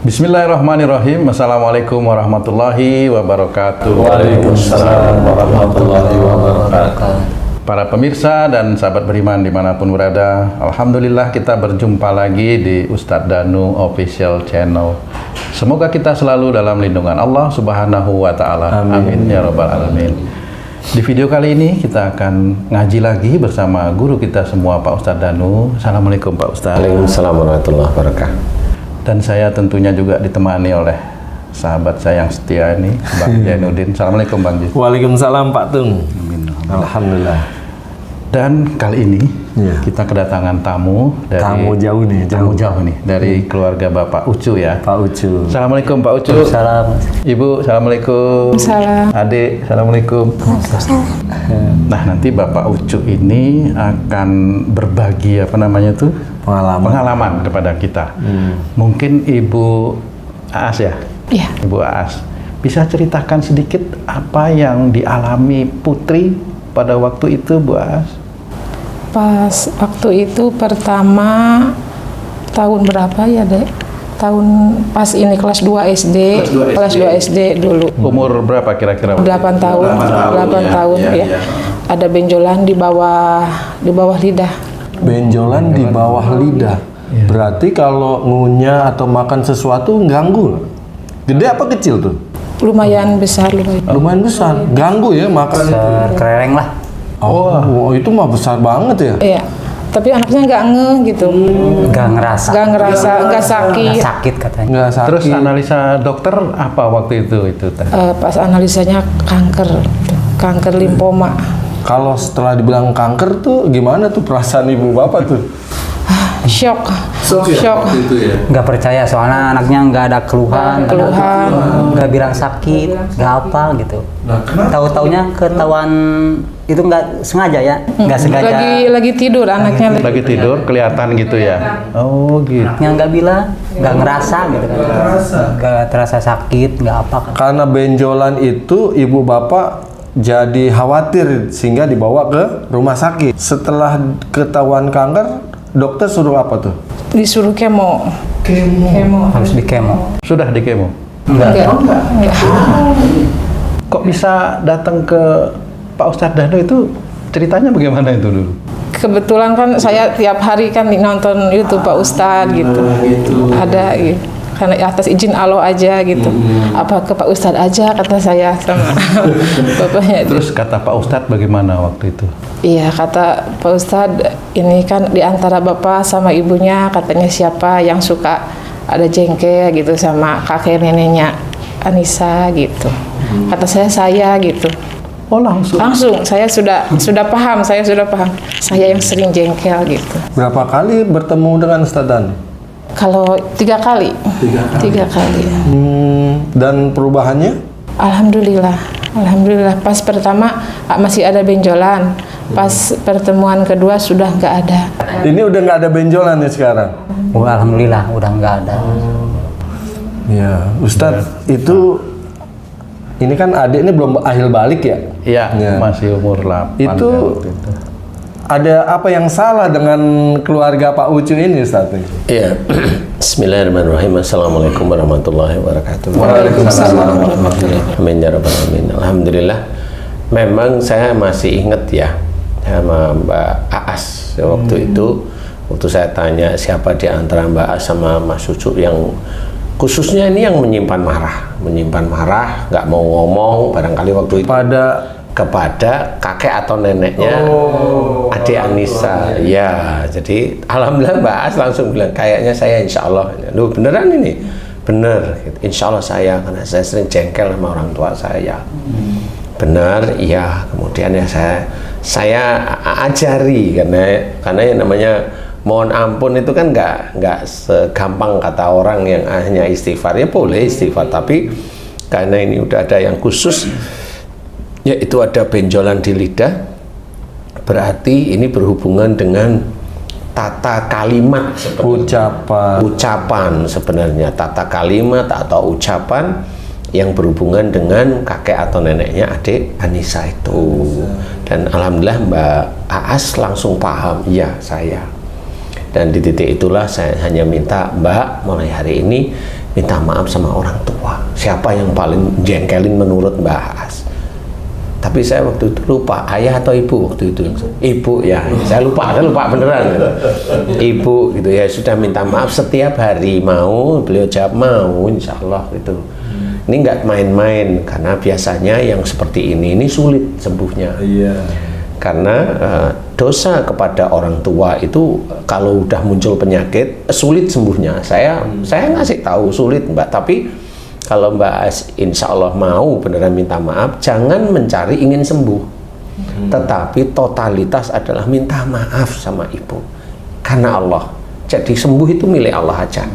Bismillahirrahmanirrahim. Assalamualaikum warahmatullahi wabarakatuh. Waalaikumsalam warahmatullahi wabarakatuh. Para pemirsa dan sahabat beriman dimanapun berada, alhamdulillah kita berjumpa lagi di Ustadz Danu Official Channel. Semoga kita selalu dalam lindungan Allah Subhanahu wa Ta'ala. Amin ya Rabbal Alamin. Di video kali ini kita akan ngaji lagi bersama guru kita semua, Pak Ustadz Danu. Assalamualaikum Pak Ustadz. Waalaikumsalam warahmatullahi wabarakatuh. Dan saya tentunya juga ditemani oleh sahabat saya yang setia ini, Bang Jainuddin. Assalamualaikum Bang Jainuddin. Waalaikumsalam Pak Tung. Alhamdulillah. Dan kali ini kita kedatangan tamu dari jauh nih dari keluarga Bapak Ucu ya. Pak Ucu. Assalamualaikum Pak Ucu. Salam. Ibu, assalamualaikum. Salam. Adik, assalamualaikum. Nah, nanti Bapak Ucu ini akan berbagi pengalaman kepada kita. Mungkin Ibu Aas ya? Iya. Ibu Aas, bisa ceritakan sedikit apa yang dialami Putri pada waktu itu, Bu Aas? Pas waktu itu pertama tahun berapa ya, Dek? Pas ini kelas 2 SD. Kelas 2 SD dulu. Umur berapa kira-kira? 8 tahun. 8 tahun ya. Ada benjolan di bawah lidah. Benjolan di bawah lidah. Berarti kalau ngunyah atau makan sesuatu ganggu. Gede apa kecil tuh? Lumayan besar. Lumayan besar. Ganggu ya makan itu. Kereng lah. Oh, itu mah besar banget ya? Iya. Tapi anaknya nggak ngeh gitu. Nggak ngerasa. Nggak sakit. Nggak sakit katanya. Nggak sakit. Terus analisa dokter apa waktu itu? Pas analisanya kanker limfoma. Kalau setelah dibilang kanker tuh gimana tuh perasaan ibu bapak tuh? Shock. Nggak percaya soalnya anaknya nggak ada keluhan. Nggak bilang sakit, nggak apa gitu. Tahu-taunya ketahuan itu nggak sengaja ya, nggak sengaja. Lagi tidur anaknya. Lagi tidur kelihatan gitu ya? Oh gitu. Yang nggak bilang, nggak ngerasa gitu kan. Nggak terasa sakit, nggak apa kan. Karena benjolan itu ibu bapak jadi khawatir sehingga dibawa ke rumah sakit. Setelah ketahuan kanker, dokter suruh apa tuh? Disuruh kemo. Harus di kemo. Sudah di kemo? Enggak. Kok bisa datang ke Pak Ustadz Danu itu ceritanya bagaimana itu dulu? Kebetulan kan saya tiap hari kan nonton YouTube Pak Ustadz gitu. Ada gitu. Karena atas izin Allah aja gitu. Apa ke Pak Ustadz aja kata saya sama bapaknya. Terus kata Pak Ustadz bagaimana waktu itu? Iya, kata Pak Ustadz, ini kan di antara bapak sama ibunya katanya siapa yang suka ada jengkel gitu sama kakek neneknya Anissa gitu. Kata saya gitu. Oh langsung saya sudah paham. Saya yang sering jengkel gitu. Berapa kali bertemu dengan Ustadz Dan? Kalau 3 kali. 3 kali. Dan perubahannya? Alhamdulillah. Pas pertama masih ada benjolan. Pas pertemuan kedua sudah nggak ada. Ini udah nggak ada benjolan ya sekarang? Alhamdulillah udah nggak ada. Ya, Ustadz itu ini kan adik ini belum akhir balik ya? Iya, masih umur 8. Itu ada apa yang salah dengan keluarga Pak Ucu ini, Ustaz? Iya. Bismillahirrahmanirrahim. Assalamualaikum warahmatullahi wabarakatuh. Waalaikumsalam warahmatullahi wabarakatuh. Amin ya rabbal alamin. Alhamdulillah. Memang saya masih ingat ya sama Mbak Aas waktu itu. Waktu saya tanya siapa di antara Mbak Aas sama Mas Ucu yang khususnya ini yang menyimpan marah, nggak mau ngomong barangkali waktu itu kepada kakek atau neneknya adik Anissa. Ya, jadi alhamdulillah Mbak As langsung bilang kayaknya saya insya Allah. Loh beneran ini? Bener, insya Allah saya, karena saya sering jengkel sama orang tua saya. Bener, iya. Kemudian ya saya ajari karena yang namanya mohon ampun itu kan nggak segampang kata orang yang hanya istighfar. Ya boleh istighfar, tapi karena ini udah ada yang khusus, yaitu ada benjolan di lidah, berarti ini berhubungan dengan tata kalimat, ucapan sebenarnya, tata kalimat atau ucapan yang berhubungan dengan kakek atau neneknya adik Anissa itu. Dan alhamdulillah Mbak Aas langsung paham, iya saya. Dan di titik itulah saya hanya minta, Mbak, mulai hari ini minta maaf sama orang tua. Siapa yang paling jengkelin menurut Mbak Aas? Tapi saya waktu itu lupa, ayah atau ibu waktu itu? Ibu ya, saya lupa beneran. Ibu gitu ya, sudah minta maaf setiap hari. Mau, beliau jawab mau, insya Allah gitu. Ini nggak main-main, karena biasanya yang seperti ini sulit sembuhnya. Karena dosa kepada orang tua itu kalau udah muncul penyakit sulit sembuhnya. Saya ngasih tahu sulit, Mbak, tapi kalau Mbak As insya Allah mau beneran minta maaf, jangan mencari ingin sembuh, tetapi totalitas adalah minta maaf sama ibu karena Allah. Jadi sembuh itu milik Allah aja.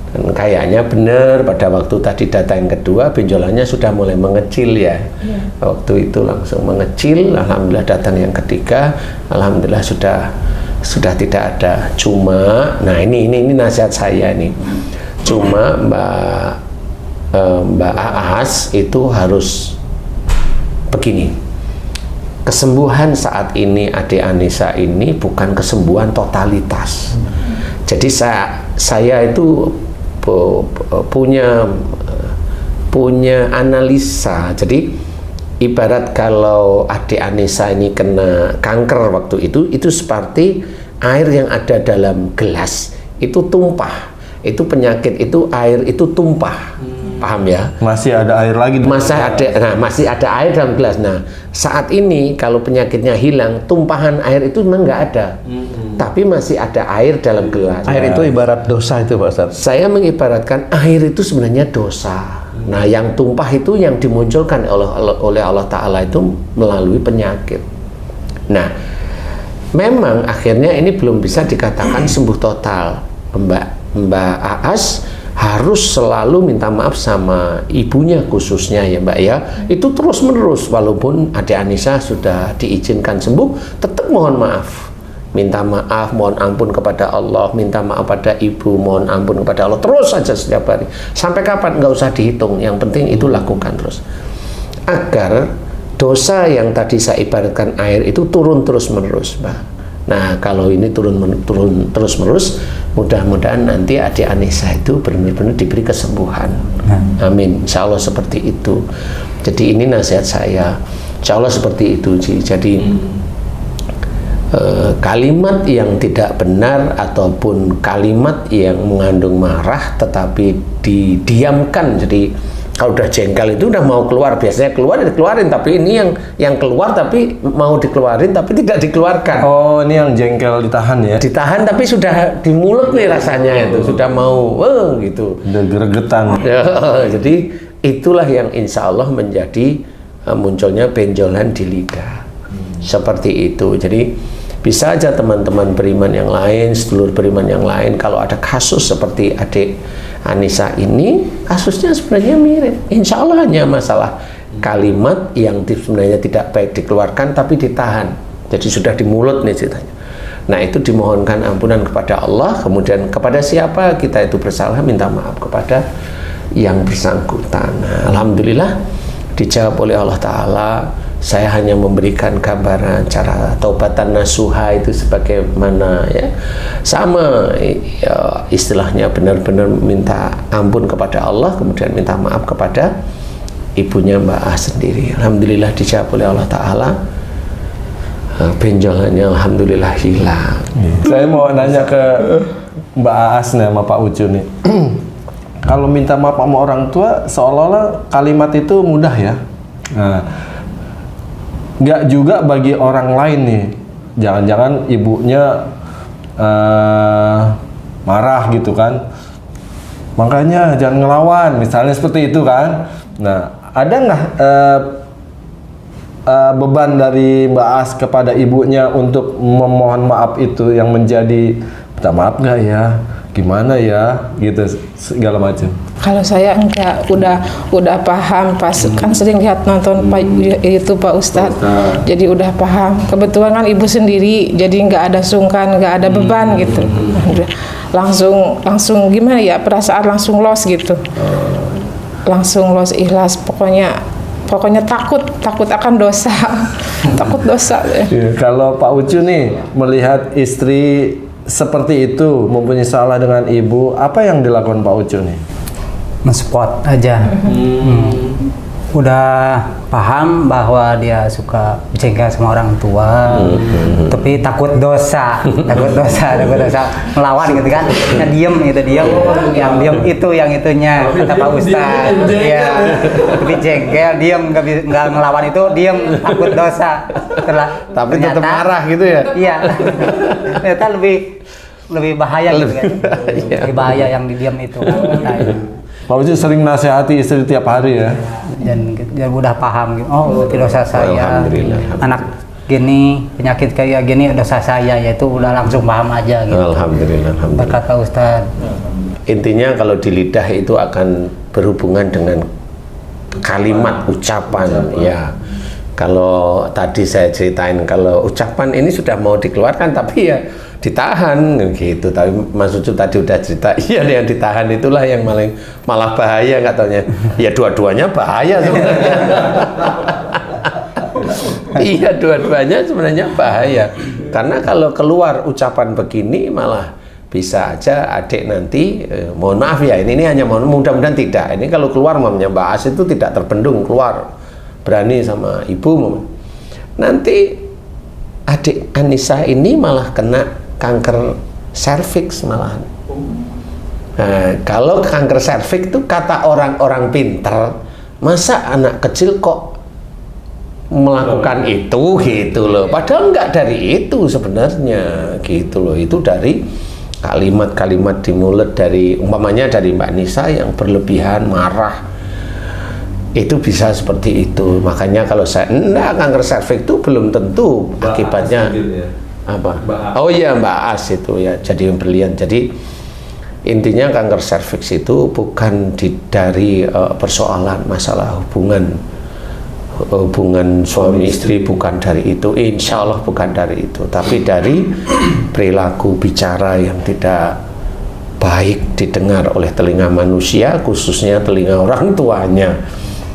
Dan kayaknya benar pada waktu tadi data yang kedua benjolannya sudah mulai mengecil ya. Waktu itu langsung mengecil. Alhamdulillah datang yang ketiga, alhamdulillah sudah tidak ada. Cuma, nah ini nasihat saya nih. Cuma Mbak Aas itu harus begini. Kesembuhan saat ini adik Anissa ini bukan kesembuhan totalitas. Jadi saya itu punya analisa. Jadi ibarat kalau adik Anissa ini kena kanker waktu itu seperti air yang ada dalam gelas itu tumpah. Itu penyakit itu air itu tumpah. Paham ya? Masih ada air lagi. Masih ada air dalam gelas. Nah, saat ini kalau penyakitnya hilang, tumpahan air itu memang nggak ada. Tapi masih ada air dalam gelas. Air itu ibarat dosa itu, Pak Ustaz. Saya mengibaratkan air itu sebenarnya dosa. Nah, yang tumpah itu yang dimunculkan oleh Allah Ta'ala itu melalui penyakit. Nah, memang akhirnya ini belum bisa dikatakan sembuh total. Mbak Aas harus selalu minta maaf sama ibunya khususnya ya Mbak ya. Itu terus menerus, walaupun adik Anissa sudah diizinkan sembuh, tetap mohon maaf. Minta maaf, mohon ampun kepada Allah, minta maaf pada ibu, mohon ampun kepada Allah, terus saja setiap hari. Sampai kapan nggak usah dihitung, yang penting itu lakukan terus. Agar dosa yang tadi saya ibaratkan air itu turun terus menerus, Mbak. Nah, kalau ini turun terus menerus, mudah-mudahan nanti adik Anissa itu benar-benar diberi kesembuhan. Amin. Insya Allah seperti itu. Jadi ini nasihat saya. Insya Allah seperti itu. Jadi kalimat yang tidak benar ataupun kalimat yang mengandung marah tetapi didiamkan. Jadi kalau udah jengkel itu udah mau keluar, biasanya keluar dikeluarin, tapi ini yang keluar tapi mau dikeluarin tapi tidak dikeluarkan. Oh, ini yang jengkel ditahan ya? Ditahan tapi sudah di mulut nih rasanya itu, sudah mau gitu. Udah gregetan. Jadi itulah yang insya Allah menjadi munculnya benjolan di lidah. Seperti itu. Jadi bisa aja teman-teman beriman yang lain, sedulur beriman yang lain, kalau ada kasus seperti adik Anissa ini, kasusnya sebenarnya mirip. Insya Allah hanya masalah kalimat yang sebenarnya tidak baik dikeluarkan tapi ditahan. Jadi sudah di mulut nih ceritanya. Nah, itu dimohonkan ampunan kepada Allah. Kemudian kepada siapa kita itu bersalah, minta maaf kepada yang bersangkutan. Nah, alhamdulillah dijawab oleh Allah Ta'ala. Saya hanya memberikan gambaran cara taubatan nasuha itu sebagaimana ya, sama ya, istilahnya benar-benar minta ampun kepada Allah, kemudian minta maaf kepada ibunya Mbak Aas sendiri. Alhamdulillah dijawab oleh Allah Ta'ala. Benjolannya alhamdulillah hilang. Saya mau nanya ke Mbak Aas nih sama Pak Ucu nih. Kalau minta maaf sama orang tua seolah-olah kalimat itu mudah ya. Nah, nggak juga bagi orang lain nih. Jangan-jangan ibunya marah gitu kan. Makanya jangan ngelawan, misalnya seperti itu kan. Nah, ada nggak beban dari Mbak Aas kepada ibunya untuk memohon maaf itu yang menjadi minta maaf nggak ya? Gimana ya? Gitu segala macam. Kalau saya enggak, udah paham pas kan sering lihat nonton Pak Ustadz, jadi udah paham. Kebetulan kan ibu sendiri, jadi nggak ada sungkan, nggak ada beban gitu. Langsung gimana ya, perasaan langsung los gitu, langsung los ikhlas. Pokoknya takut akan dosa, takut dosa. Kalau Pak Ucu nih melihat istri seperti itu, mempunyai salah dengan ibu, apa yang dilakukan Pak Ucu nih? Men-support aja. Udah paham bahwa dia suka jengkel sama orang tua, tapi takut dosa melawan gitu kan. Nah, diem, yang diem itu yang itunya kata Pak Ustadz. Iya, tapi jengkel, diem, nggak ngelawan itu, diem, takut dosa. Tapi tetap marah gitu ya? Iya, ternyata lebih bahaya gitu kan. Lebih bahaya yang didiam itu. Pak Ucu sering nasihati istri tiap hari ya? Dan udah paham gitu. Oh, itu dosa saya. Anak gini, penyakit kayak gini dosa saya, yaitu udah langsung paham aja gitu. Alhamdulillah. Berkat Pak Ustadz. Intinya kalau di lidah itu akan berhubungan dengan kalimat ucapan ya. Kalau tadi saya ceritain kalau ucapan ini sudah mau dikeluarkan tapi ya ditahan gitu. Tapi Mas Ucup tadi udah cerita, iya yang ditahan itulah yang malah bahaya nggak taunya. Ya dua-duanya bahaya sebenarnya. Iya dua-duanya sebenarnya bahaya. Karena kalau keluar ucapan begini malah bisa aja adik nanti mohon maaf ya ini hanya mudah-mudahan tidak. Ini kalau keluar mamanya Mbak As itu tidak terbendung keluar berani sama ibu, nanti adik Anissa ini malah kena kanker serviks malahan. Nah, kalau kanker serviks itu kata orang-orang pinter, masa anak kecil kok melakukan itu gitu loh. Padahal enggak dari itu sebenarnya gitu loh. Itu dari kalimat-kalimat di mulut dari umpamanya dari Mbak Nisa yang berlebihan marah. Itu bisa seperti itu. Makanya kalau saya kanker serviks itu belum tentu akibatnya apa? Oh iya Mbak As itu ya jadi yang berlian. Jadi intinya kanker serviks itu bukan dari persoalan masalah hubungan suami istri, bukan dari itu, insya Allah bukan dari itu, tapi dari perilaku bicara yang tidak baik didengar oleh telinga manusia, khususnya telinga orang tuanya.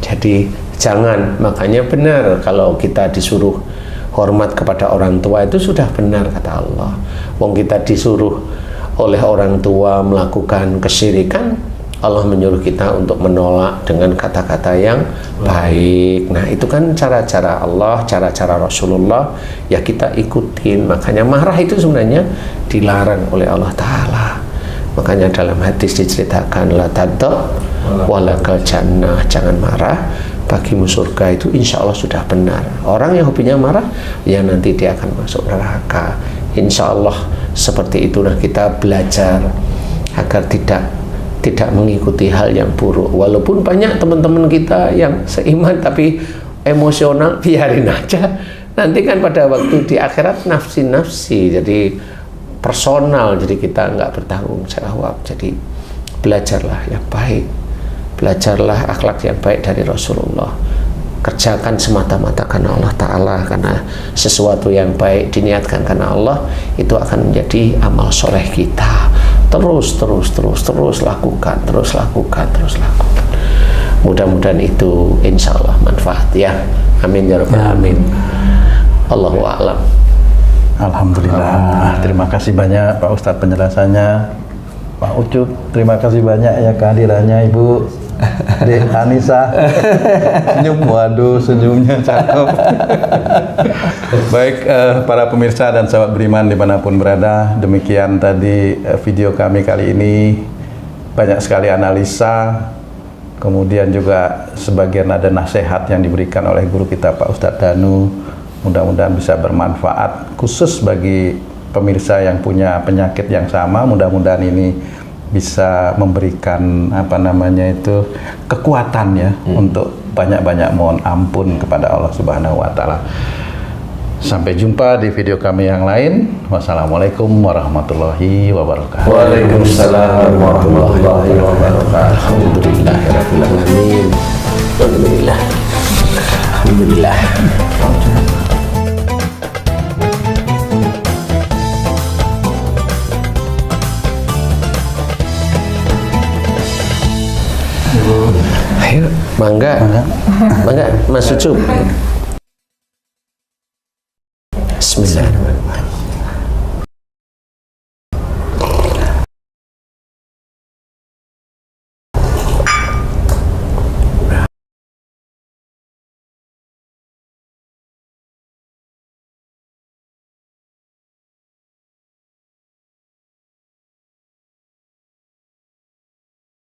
Jadi jangan, makanya benar kalau kita disuruh hormat kepada orang tua itu sudah benar kata Allah. Wong kita disuruh oleh orang tua melakukan kesyirikan, Allah menyuruh kita untuk menolak dengan kata-kata yang baik. Nah itu kan cara-cara Allah, cara-cara Rasulullah, ya kita ikutin. Makanya marah itu sebenarnya dilarang oleh Allah Ta'ala. Makanya dalam hadis diceritakan la tadab walakal jannah, jangan marah, bagimu surga. Itu insya Allah sudah benar. Orang yang hobinya marah, ya nanti dia akan masuk neraka. Insya Allah seperti itu. Nah kita belajar agar tidak mengikuti hal yang buruk. Walaupun banyak teman-teman kita yang seiman tapi emosional, biarin aja. Nanti kan pada waktu di akhirat nafsi-nafsi, jadi personal, jadi kita nggak bertanggung jawab. Jadi belajarlah yang baik, belajarlah akhlak yang baik dari Rasulullah. Kerjakan semata-mata karena Allah Ta'ala, karena sesuatu yang baik diniatkan karena Allah, itu akan menjadi amal soleh kita. Terus lakukan. Mudah-mudahan itu insya Allah manfaat ya. Amin ya rabbal alamin. Allahu a'lam. Alhamdulillah. Terima kasih banyak Pak Ustadz penjelasannya. Pak Ucup, terima kasih banyak ya kehadirannya Ibu Dek Anissa. Senyum, waduh senyumnya cakep. Baik para pemirsa dan sahabat beriman dimanapun berada, demikian tadi video kami kali ini. Banyak sekali analisa, kemudian juga sebagian ada nasihat yang diberikan oleh guru kita Pak Ustadz Danu. Mudah-mudahan bisa bermanfaat khusus bagi pemirsa yang punya penyakit yang sama. Mudah-mudahan ini bisa memberikan kekuatan ya untuk banyak-banyak mohon ampun kepada Allah Subhanahu wa taala. Sampai jumpa di video kami yang lain. Wassalamualaikum warahmatullahi wabarakatuh. Waalaikumsalam warahmatullahi wabarakatuh. Alhamdulillahirabbil alamin. Alhamdulillah. Ayo, mangga Mas Ucup.